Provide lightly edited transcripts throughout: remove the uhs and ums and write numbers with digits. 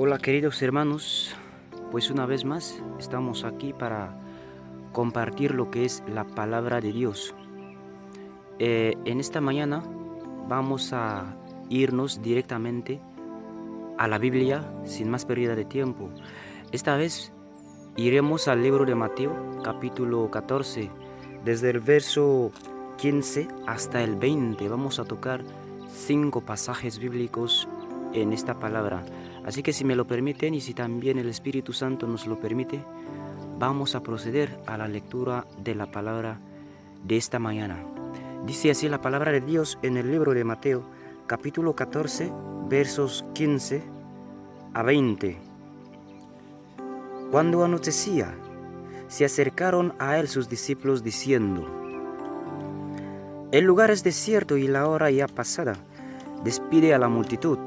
Hola queridos hermanos, pues una vez más estamos aquí para compartir lo que es la palabra de Dios. En esta mañana vamos a irnos directamente a la Biblia sin más pérdida de tiempo. Esta vez iremos al libro de Mateo, capítulo 14, desde el verso 15 hasta el 20. Vamos a tocar 5 pasajes bíblicos en esta palabra. Así que si me lo permiten y si también el Espíritu Santo nos lo permite, vamos a proceder a la lectura de la palabra de esta mañana. Dice así la palabra de Dios en el libro de Mateo, capítulo 14, versos 15 a 20. Cuando anochecía, se acercaron a él sus discípulos diciendo: El lugar es desierto y la hora ya pasada. Despide a la multitud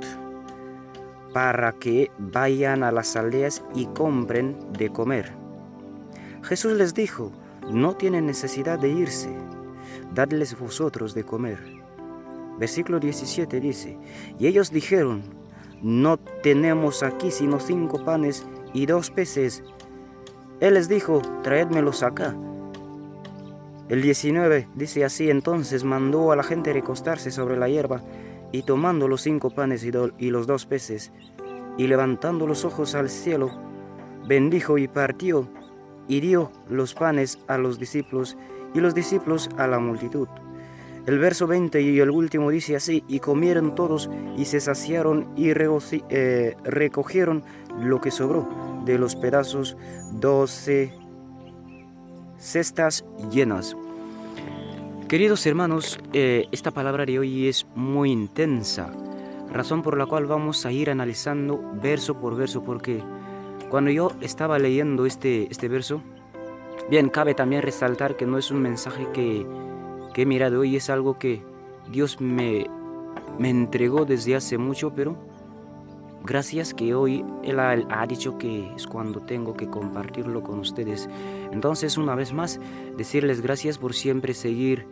para que vayan a las aldeas y compren de comer. Jesús les dijo: No tienen necesidad de irse, dadles vosotros de comer. Versículo 17 dice: Y ellos dijeron: No tenemos aquí sino 5 panes y 2 peces. Él les dijo: Traédmelos acá. El 19 dice así: Entonces mandó a la gente recostarse sobre la hierba, y tomando los 5 panes y los 2 peces, y levantando los ojos al cielo, bendijo y partió, y dio los panes a los discípulos, y los discípulos a la multitud. El verso 20 y el último dice así: Y comieron todos, y se saciaron, y recogieron lo que sobró de los pedazos, 12 cestas llenas. Queridos hermanos, esta palabra de hoy es muy intensa, razón por la cual vamos a ir analizando verso por verso, porque cuando yo estaba leyendo este verso, bien, cabe también resaltar que no es un mensaje que he mirado hoy, es algo que Dios me entregó desde hace mucho, pero gracias que hoy Él ha dicho que es cuando tengo que compartirlo con ustedes. Entonces, una vez más, decirles gracias por siempre seguir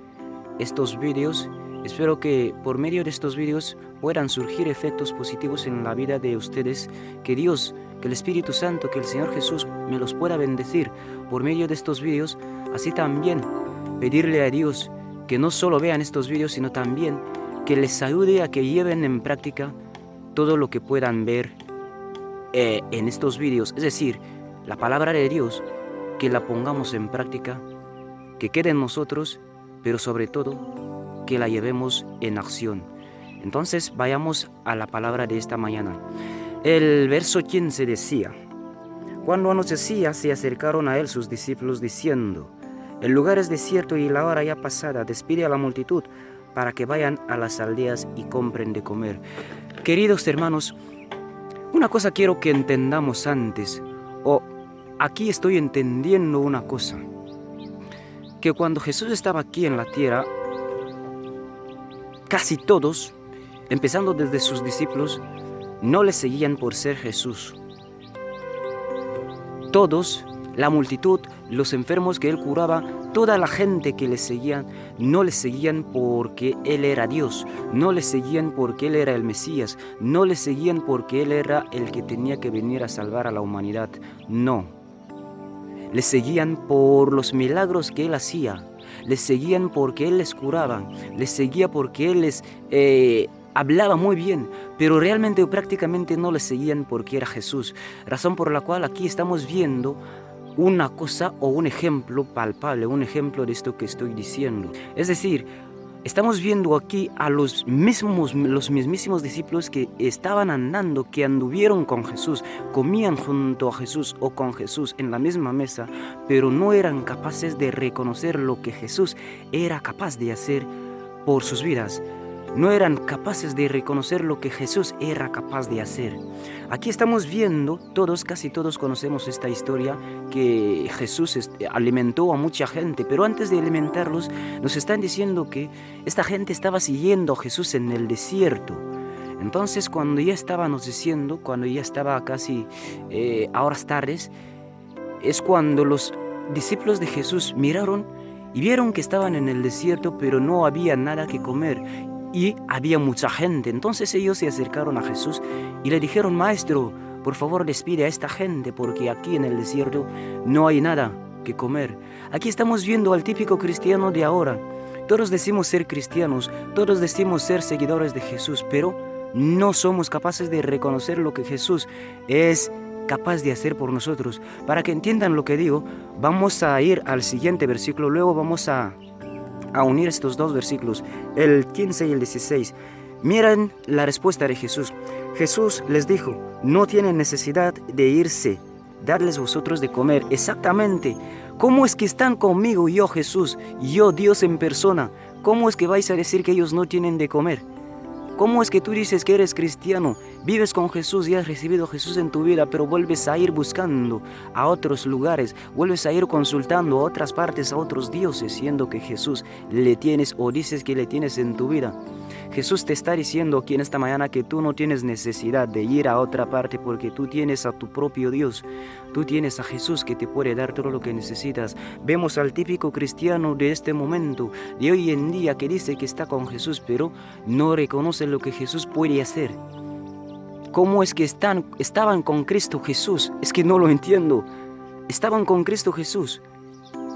estos vídeos. Espero que por medio de estos vídeos puedan surgir efectos positivos en la vida de ustedes. Que Dios, que el Espíritu Santo, que el Señor Jesús me los pueda bendecir por medio de estos vídeos. Así también pedirle a Dios que no solo vean estos vídeos, sino también que les ayude a que lleven en práctica todo lo que puedan ver en estos vídeos. Es decir, la palabra de Dios, que la pongamos en práctica, que quede en nosotros, pero sobre todo que la llevemos en acción. Entonces vayamos a la palabra de esta mañana. El verso 15 decía: Cuando anochecía, se acercaron a él sus discípulos diciendo: El lugar es desierto y la hora ya pasada. Despide a la multitud para que vayan a las aldeas y compren de comer. Queridos hermanos, una cosa quiero que entendamos antes, o aquí estoy entendiendo una cosa, que cuando Jesús estaba aquí en la tierra, casi todos, empezando desde sus discípulos, no le seguían por ser Jesús. Todos, la multitud, los enfermos que él curaba, toda la gente que le seguían, no le seguían porque él era Dios, no le seguían porque él era el Mesías, no le seguían porque él era el que tenía que venir a salvar a la humanidad. No. Le seguían por los milagros que él hacía, le seguían porque él les curaba, les seguía porque él les hablaba muy bien, pero realmente o prácticamente no le seguían porque era Jesús. Razón por la cual aquí estamos viendo una cosa o un ejemplo palpable, un ejemplo de esto que estoy diciendo. Es decir, estamos viendo aquí a los mismísimos discípulos que estaban andando, que anduvieron con Jesús, comían junto a Jesús o con Jesús en la misma mesa, pero no eran capaces de reconocer lo que Jesús era capaz de hacer por sus vidas. No eran capaces de reconocer lo que Jesús era capaz de hacer. Aquí estamos viendo, casi todos conocemos esta historia, que Jesús alimentó a mucha gente, pero antes de alimentarlos, nos están diciendo que esta gente estaba siguiendo a Jesús en el desierto. Entonces, cuando ya estaba anocheciendo, cuando ya estaba casi a horas tardes, es cuando los discípulos de Jesús miraron y vieron que estaban en el desierto, pero no había nada que comer. Y había mucha gente. Entonces ellos se acercaron a Jesús y le dijeron: Maestro, por favor despide a esta gente porque aquí en el desierto no hay nada que comer. Aquí estamos viendo al típico cristiano de ahora. Todos decimos ser cristianos, todos decimos ser seguidores de Jesús, pero no somos capaces de reconocer lo que Jesús es capaz de hacer por nosotros. Para que entiendan lo que digo, vamos a ir al siguiente versículo, luego vamos a unir estos dos versículos, el 15 y el 16. Miren la respuesta de Jesús. Jesús les dijo, no tienen necesidad de irse, darles vosotros de comer. Exactamente. ¿Cómo es que están conmigo yo, Jesús, yo, Dios en persona? ¿Cómo es que vais a decir que ellos no tienen de comer? ¿Cómo es que tú dices que eres cristiano, vives con Jesús y has recibido a Jesús en tu vida, pero vuelves a ir buscando a otros lugares, vuelves a ir consultando a otras partes, a otros dioses, siendo que Jesús le tienes o dices que le tienes en tu vida? Jesús te está diciendo aquí en esta mañana que tú no tienes necesidad de ir a otra parte porque tú tienes a tu propio Dios. Tú tienes a Jesús que te puede dar todo lo que necesitas. Vemos al típico cristiano de este momento, de hoy en día, que dice que está con Jesús, pero no reconoce lo que Jesús puede hacer. ¿Cómo es que estaban con Cristo Jesús? Es que no lo entiendo. Estaban con Cristo Jesús,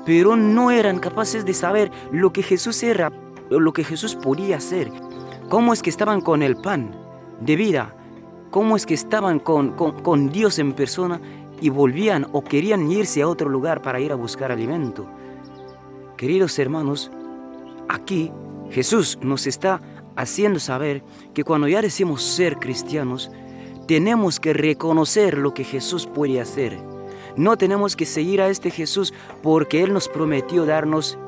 pero no eran capaces de saber lo que Jesús era, lo que Jesús podía hacer. ¿Cómo es que estaban con el pan de vida? ¿Cómo es que estaban con Dios en persona y volvían o querían irse a otro lugar para ir a buscar alimento? Queridos hermanos, aquí Jesús nos está haciendo saber que cuando ya decimos ser cristianos, tenemos que reconocer lo que Jesús puede hacer. No tenemos que seguir a este Jesús porque Él nos prometió darnos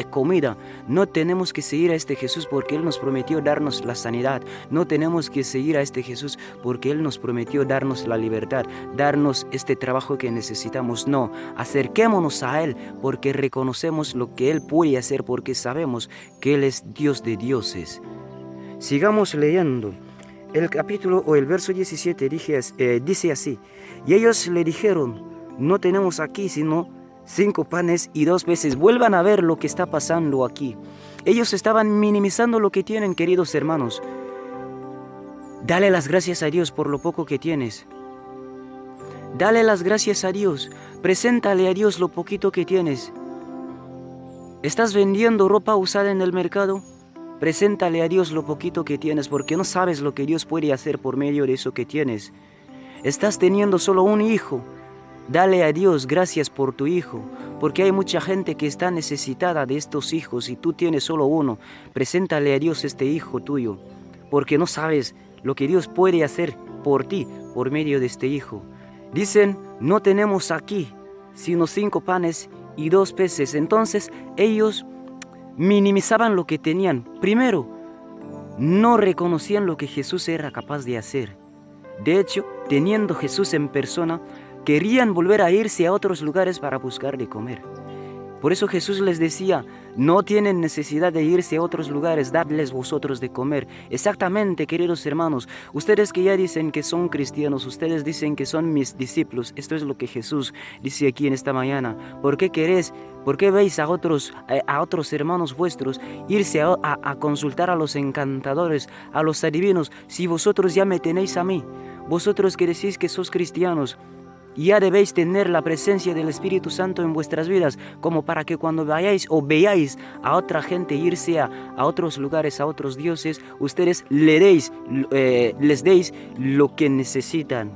comida. No tenemos que seguir a este Jesús porque Él nos prometió darnos la sanidad. No tenemos que seguir a este Jesús porque Él nos prometió darnos la libertad, darnos este trabajo que necesitamos. No, acerquémonos a Él porque reconocemos lo que Él puede hacer, porque sabemos que Él es Dios de dioses. Sigamos leyendo. El capítulo o el verso 17 dice así: y ellos le dijeron, no tenemos aquí sino 5 panes y 2 peces. Vuelvan a ver lo que está pasando aquí. Ellos estaban minimizando lo que tienen, queridos hermanos. Dale las gracias a Dios por lo poco que tienes. Dale las gracias a Dios. Preséntale a Dios lo poquito que tienes. ¿Estás vendiendo ropa usada en el mercado? Preséntale a Dios lo poquito que tienes, porque no sabes lo que Dios puede hacer por medio de eso que tienes. Estás teniendo solo un hijo. Dale a Dios gracias por tu hijo, porque hay mucha gente que está necesitada de estos hijos y tú tienes solo uno. Preséntale a Dios este hijo tuyo, porque no sabes lo que Dios puede hacer por ti por medio de este hijo. Dicen, no tenemos aquí sino 5 panes y 2 peces. Entonces ellos minimizaban lo que tenían. Primero, no reconocían lo que Jesús era capaz de hacer. De hecho, teniendo Jesús en persona, querían volver a irse a otros lugares para buscar de comer. Por eso Jesús les decía, no tienen necesidad de irse a otros lugares, dadles vosotros de comer. Exactamente, queridos hermanos, ustedes que ya dicen que son cristianos, ustedes dicen que son mis discípulos, esto es lo que Jesús dice aquí en esta mañana. ¿Por qué veis a otros hermanos vuestros irse a consultar a los encantadores, a los adivinos, si vosotros ya me tenéis a mí? Vosotros que decís que sois cristianos, ya debéis tener la presencia del Espíritu Santo en vuestras vidas, como para que cuando vayáis o veáis a otra gente irse a otros lugares, a otros dioses, ustedes les deis lo que necesitan.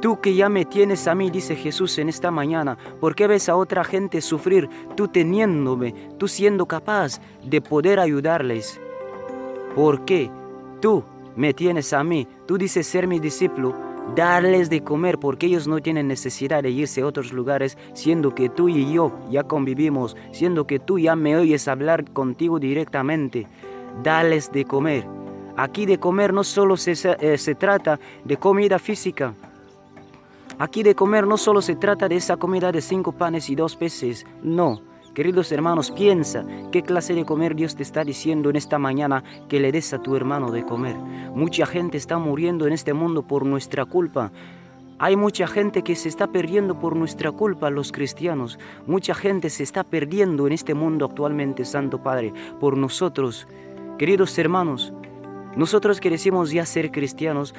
Tú que ya me tienes a mí, dice Jesús en esta mañana, ¿por qué ves a otra gente sufrir, tú teniéndome, tú siendo capaz de poder ayudarles? ¿Por qué tú me tienes a mí? Tú dices ser mi discípulo. Darles de comer porque ellos no tienen necesidad de irse a otros lugares, siendo que tú y yo ya convivimos, siendo que tú ya me oyes hablar contigo directamente. Dales de comer. Aquí de comer no solo se trata de comida física. Aquí de comer no solo se trata de esa comida de 5 panes y 2 peces. No. Queridos hermanos, piensa qué clase de comer Dios te está diciendo en esta mañana que le des a tu hermano de comer. Mucha gente está muriendo en este mundo por nuestra culpa. Hay mucha gente que se está perdiendo por nuestra culpa, los cristianos. Mucha gente se está perdiendo en este mundo actualmente, Santo Padre, por nosotros. Queridos hermanos, Nosotros que decimos ya ser cristianos,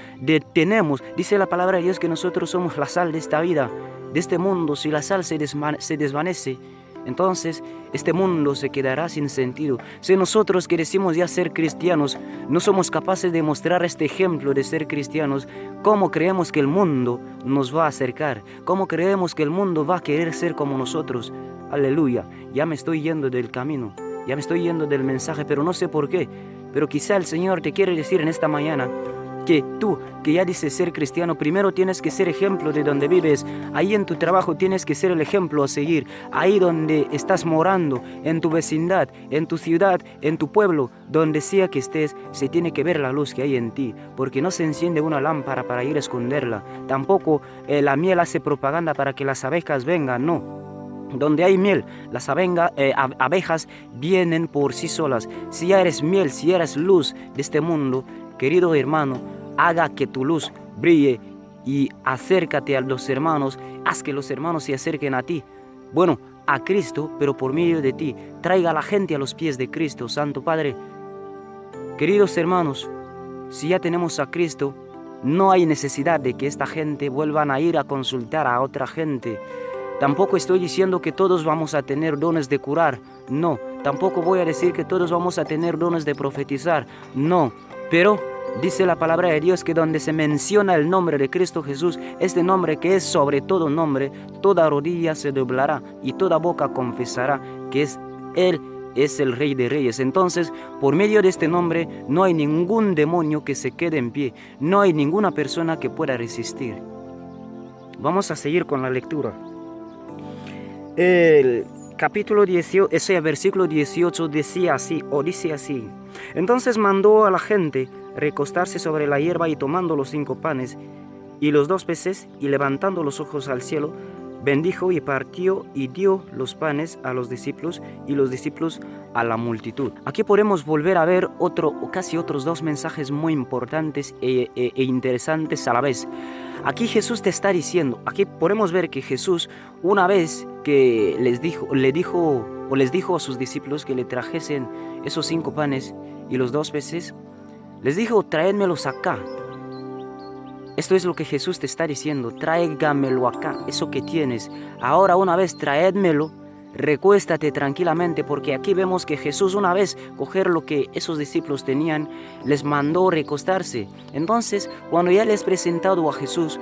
dice la palabra de Dios que nosotros somos la sal de esta vida, de este mundo. Si la sal se desvanece, entonces este mundo se quedará sin sentido. Si nosotros que decimos ya ser cristianos no somos capaces de mostrar este ejemplo de ser cristianos, ¿cómo creemos que el mundo nos va a acercar? ¿Cómo creemos que el mundo va a querer ser como nosotros? Aleluya, ya me estoy yendo del camino, ya me estoy yendo del mensaje, pero no sé por qué. Pero quizá el Señor te quiere decir en esta mañana que tú, que ya dices ser cristiano, primero tienes que ser ejemplo de donde vives. Ahí en tu trabajo tienes que ser el ejemplo a seguir. Ahí donde estás morando, en tu vecindad, en tu ciudad, en tu pueblo, donde sea que estés, se tiene que ver la luz que hay en ti. Porque no se enciende una lámpara para ir a esconderla. Tampoco la miel hace propaganda para que las abejas vengan, no. Donde hay miel, las abejas vienen por sí solas. Si ya eres miel, si eres luz de este mundo, querido hermano, haga que tu luz brille y acércate a los hermanos. Haz que los hermanos se acerquen a ti. Bueno, a Cristo, pero por medio de ti. Traiga a la gente a los pies de Cristo, Santo Padre. Queridos hermanos, si ya tenemos a Cristo, no hay necesidad de que esta gente vuelvan a ir a consultar a otra gente. Tampoco estoy diciendo que todos vamos a tener dones de curar, no. Tampoco voy a decir que todos vamos a tener dones de profetizar, no. Pero dice la palabra de Dios que donde se menciona el nombre de Cristo Jesús, este nombre que es sobre todo nombre, toda rodilla se doblará y toda boca confesará que Él es el Rey de Reyes. Entonces, por medio de este nombre, no hay ningún demonio que se quede en pie, no hay ninguna persona que pueda resistir. Vamos a seguir con la lectura. El capítulo 18, ese versículo 18 dice así. Entonces mandó a la gente recostarse sobre la hierba y tomando los 5 panes y los 2 peces y levantando los ojos al cielo, bendijo y partió y dio los panes a los discípulos y los discípulos a la multitud. Aquí podemos volver a ver casi otros 2 mensajes muy importantes e interesantes a la vez. Aquí Jesús te está diciendo, aquí podemos ver que Jesús, una vez que les dijo a sus discípulos que le trajesen esos 5 panes y los 2 peces, les dijo, traédmelos acá. Esto es lo que Jesús te está diciendo, tráigamelo acá, eso que tienes. Ahora una vez traédmelo, recuéstate tranquilamente, porque aquí vemos que Jesús una vez coger lo que esos discípulos tenían, les mandó recostarse. Entonces, cuando ya le has presentado a Jesús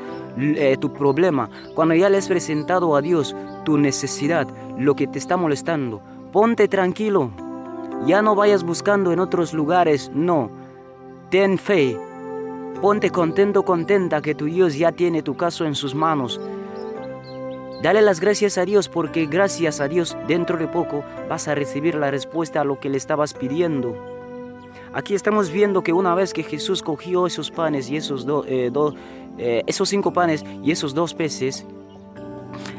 tu problema, cuando ya le has presentado a Dios tu necesidad, lo que te está molestando, ponte tranquilo, ya no vayas buscando en otros lugares, no, ten fe. Ponte contento, contenta que tu Dios ya tiene tu caso en sus manos. Dale las gracias a Dios porque gracias a Dios dentro de poco vas a recibir la respuesta a lo que le estabas pidiendo. Aquí estamos viendo que una vez que Jesús cogió esos panes y esos 5 panes y esos 2 peces,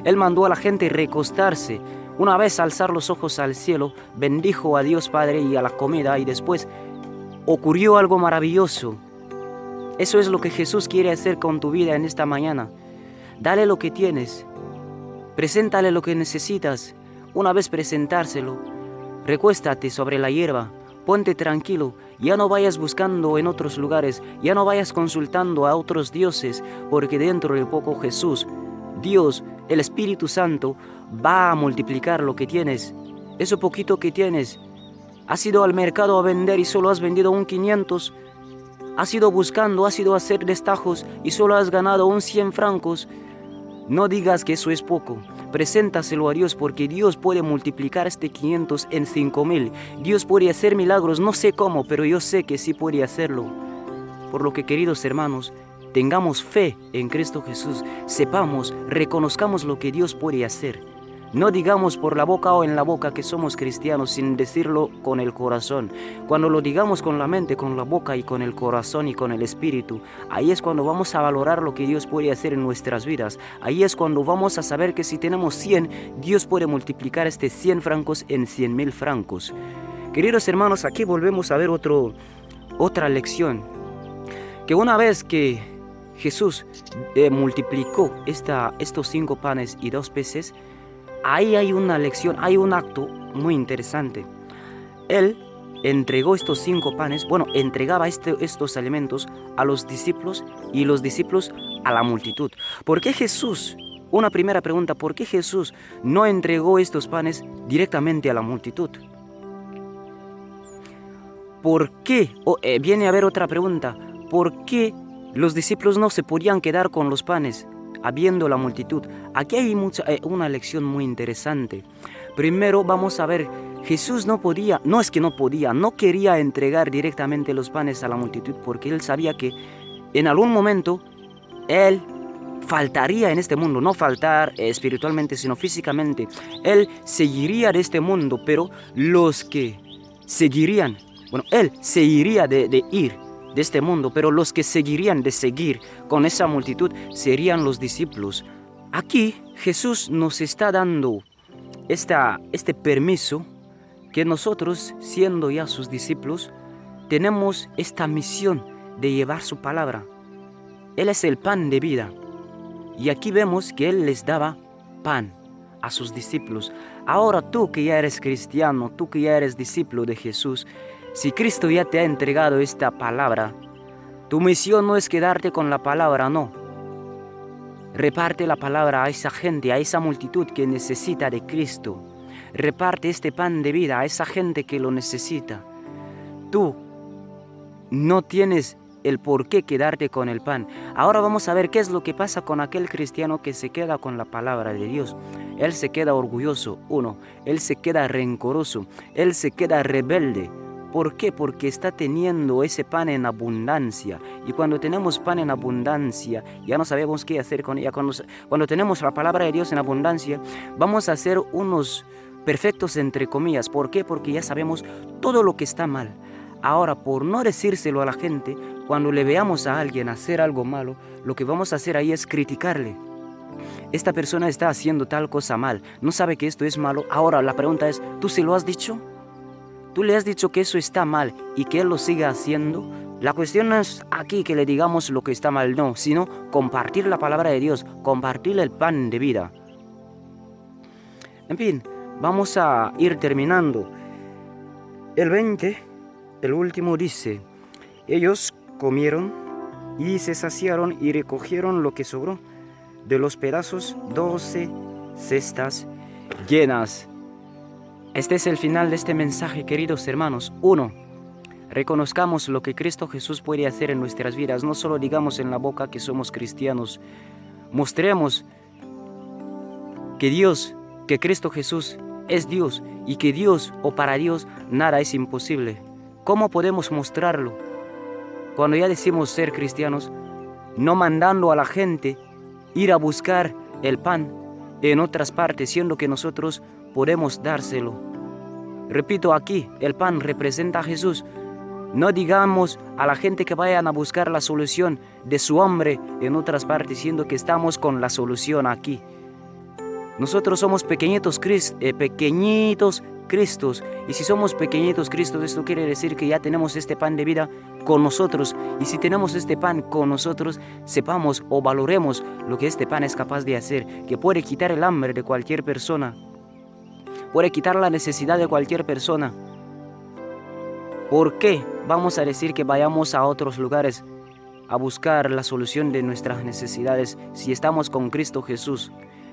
Él mandó a la gente recostarse. Una vez alzar los ojos al cielo, bendijo a Dios Padre y a la comida y después ocurrió algo maravilloso. Eso es lo que Jesús quiere hacer con tu vida en esta mañana. Dale lo que tienes. Preséntale lo que necesitas. Una vez presentárselo, recuéstate sobre la hierba. Ponte tranquilo. Ya no vayas buscando en otros lugares. Ya no vayas consultando a otros dioses. Porque dentro de poco Jesús, Dios, el Espíritu Santo, va a multiplicar lo que tienes. Eso poquito que tienes. Has ido al mercado a vender y solo has vendido un 500. Has ido buscando, has ido a hacer destajos y solo has ganado un 100 francos. No digas que eso es poco. Preséntaselo a Dios porque Dios puede multiplicar este 500 en 5,000. Dios puede hacer milagros, no sé cómo, pero yo sé que sí puede hacerlo. Por lo que, queridos hermanos, tengamos fe en Cristo Jesús. Sepamos, reconozcamos lo que Dios puede hacer. No digamos por la boca o en la boca que somos cristianos sin decirlo con el corazón. Cuando lo digamos con la mente, con la boca y con el corazón y con el espíritu, ahí es cuando vamos a valorar lo que Dios puede hacer en nuestras vidas. Ahí es cuando vamos a saber que si tenemos 100, Dios puede multiplicar este 100 francos en 100,000 francos. Queridos hermanos, aquí volvemos a ver otra lección. Que una vez que Jesús multiplicó estos 5 panes y 2 peces, ahí hay una lección, hay un acto muy interesante. Él entregó estos 5 panes, bueno, entregaba estos alimentos a los discípulos y los discípulos a la multitud. ¿Por qué Jesús? Una primera pregunta, ¿por qué Jesús no entregó estos panes directamente a la multitud? ¿Por qué? Viene a haber otra pregunta, ¿por qué los discípulos no se podían quedar con los panes, habiendo la multitud? Aquí hay una lección muy interesante. Primero vamos a ver, Jesús no quería entregar directamente los panes a la multitud porque él sabía que en algún momento él faltaría en este mundo, no faltar espiritualmente, sino físicamente. Él seguiría de este mundo, pero los que seguirían, él se iría de ir de este mundo, pero los que seguirían de seguir con esa multitud serían los discípulos. Aquí Jesús nos está dando este permiso que nosotros, siendo ya sus discípulos, tenemos esta misión de llevar su palabra. Él es el pan de vida. Y aquí vemos que Él les daba pan a sus discípulos. Ahora tú que ya eres cristiano, tú que ya eres discípulo de Jesús, si Cristo ya te ha entregado esta palabra, tu misión no es quedarte con la palabra, no. Reparte la palabra a esa gente, a esa multitud que necesita de Cristo. Reparte este pan de vida a esa gente que lo necesita. Tú no tienes el por qué quedarte con el pan. Ahora vamos a ver qué es lo que pasa con aquel cristiano que se queda con la palabra de Dios. Él se queda orgulloso, él se queda rencoroso, él se queda rebelde. ¿Por qué? Porque está teniendo ese pan en abundancia. Y cuando tenemos pan en abundancia, ya no sabemos qué hacer con ella. Cuando tenemos la palabra de Dios en abundancia, vamos a ser unos perfectos entre comillas. ¿Por qué? Porque ya sabemos todo lo que está mal. Ahora, por no decírselo a la gente, cuando le veamos a alguien hacer algo malo, lo que vamos a hacer ahí es criticarle. Esta persona está haciendo tal cosa mal, no sabe que esto es malo. Ahora la pregunta es, ¿tú se lo has dicho? ¿Tú le has dicho que eso está mal y que él lo siga haciendo? La cuestión no es aquí que le digamos lo que está mal, no, sino compartir la palabra de Dios, compartir el pan de vida. En fin, vamos a ir terminando. El 20, el último dice, ellos comieron y se saciaron y recogieron lo que sobró de los pedazos, 12 cestas llenas. Este es el final de este mensaje, queridos hermanos. 1. Reconozcamos lo que Cristo Jesús puede hacer en nuestras vidas. No solo digamos en la boca que somos cristianos. Mostremos que Cristo Jesús es Dios y que Dios o para Dios nada es imposible. ¿Cómo podemos mostrarlo? Cuando ya decimos ser cristianos, no mandando a la gente ir a buscar el pan en otras partes, siendo que nosotros podemos dárselo. Repito, aquí el pan representa a Jesús. No digamos a la gente que vayan a buscar la solución de su hambre en otras partes, siendo que estamos con la solución aquí. Nosotros somos pequeñitos Cristos, y si somos pequeñitos Cristos, esto quiere decir que ya tenemos este pan de vida con nosotros, y si tenemos este pan con nosotros, sepamos o valoremos lo que este pan es capaz de hacer, que puede quitar el hambre de cualquier persona, puede quitar la necesidad de cualquier persona. ¿Por qué vamos a decir que vayamos a otros lugares a buscar la solución de nuestras necesidades si estamos con Cristo Jesús?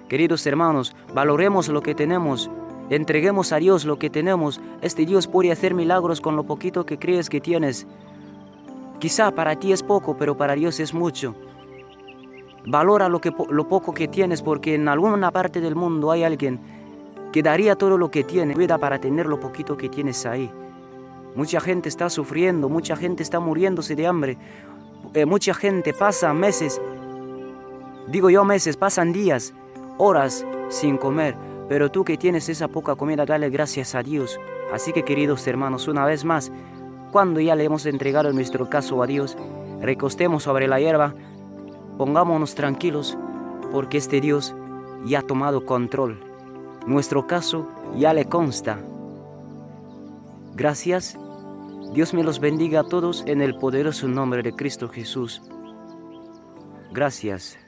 Queridos hermanos, valoremos lo que tenemos, entreguemos a Dios lo que tenemos. Este Dios puede hacer milagros con lo poquito que crees que tienes. Quizá para ti es poco, pero para Dios es mucho. Valora lo poco que tienes, porque en alguna parte del mundo hay alguien que daría todo lo que tiene, vida para tener lo poquito que tienes ahí. Mucha gente está sufriendo, mucha gente está muriéndose de hambre, mucha gente pasa meses, pasan días, horas sin comer, pero tú que tienes esa poca comida, dale gracias a Dios. Así que, queridos hermanos, una vez más, cuando ya le hemos entregado nuestro caso a Dios, recostemos sobre la hierba, pongámonos tranquilos, porque este Dios ya ha tomado control. Nuestro caso ya le consta. Gracias. Dios me los bendiga a todos en el poderoso nombre de Cristo Jesús. Gracias.